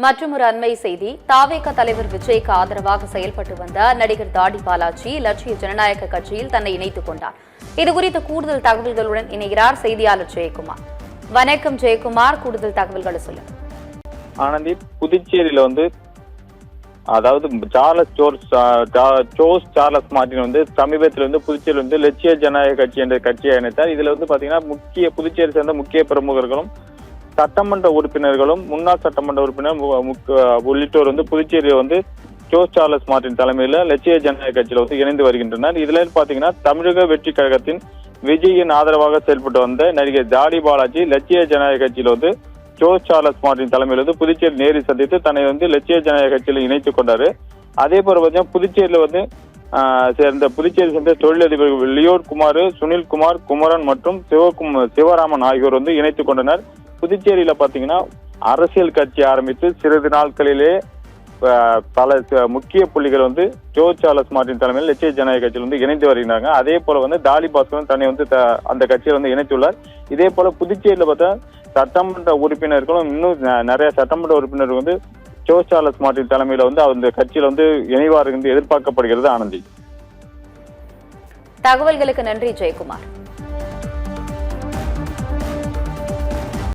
மற்றொரு அண்மை செய்தி, தாவேக தலைவர் விஜய்க்கு ஆதரவாக செயல்பட்டு வந்த நடிகர் தாடி பாலாஜி லட்சிய ஜனநாயக கட்சியில் தன்னை இணைத்துக் கொண்டார். இதுகுறித்த கூடுதல் தகவல்களுடன் இணைகிறார் செய்தியாளர் ஜெயக்குமார். வணக்கம் ஜெயக்குமார், கூடுதல் தகவல்களை சொல்லுங்க. ஆனந்தி, புதுச்சேரியில அதாவது ஜோஸ் சார்லஸ் மார்டின் சமீபத்தில் புதுச்சேரியில் லட்சிய ஜனநாயக கட்சி என்ற கட்சியை இணைத்தார். இதுல பாத்தீங்கன்னா புதுச்சேரி சேர்ந்த முக்கிய பிரமுகர்களும் சட்டமன்ற உறுப்பினர்களும் முன்னாள் சட்டமன்ற உறுப்பினர் உள்ளிட்டோர் புதுச்சேரியில் ஜோஸ் சார்லஸ் மார்டின் தலைமையில லட்சிய ஜனநாயக கட்சியில இணைந்து வருகின்றனர். இதுல பாத்தீங்கன்னா தமிழக வெற்றி கழகத்தின் விஜயின் ஆதரவாக செயல்பட்டு வந்த நடிகர் தாடி பாலாஜி லட்சிய ஜனநாயக கட்சியில ஜோஸ் சார்லஸ் மார்டின் தலைமையில் புதுச்சேரி நேரில் சந்தித்து தன்னை லட்சிய ஜனநாயக கட்சியில் இணைத்துக் கொண்டாரு. அதே போல புதுச்சேரியில புதுச்சேரி சேர்ந்த தொழிலதிபர்கள் லியோட் குமார், சுனில் குமார், குமரன் மற்றும் சிவராமன் ஆகியோர் இணைத்துக் கொண்டனர். புதுச்சேரியில பாத்தீங்கன்னா அரசியல் கட்சி ஆரம்பித்து சிறிது நாட்களிலே பல முக்கிய புள்ளிகள் ஜோஸ் சார்லஸ் மார்டின் தலைமையில் லட்சிய ஜனநாயக கட்சியில் இணைந்து வருகிறாங்க. அதே போல தாடி பாஸ்கரன் தன்னை அந்த கட்சியில் இணைத்துள்ளார். இதே போல புதுச்சேரியில பார்த்தா சட்டமன்ற உறுப்பினர்களும் இன்னும் நிறைய சட்டமன்ற உறுப்பினர்கள் ஜோஸ் சார்லஸ் மார்டின் தலைமையில அந்த கட்சியில இணைவார்கள் என்று எதிர்பார்க்கப்படுகிறது. ஆனந்தி, தகவல்களுக்கு நன்றி ஜெயக்குமார்.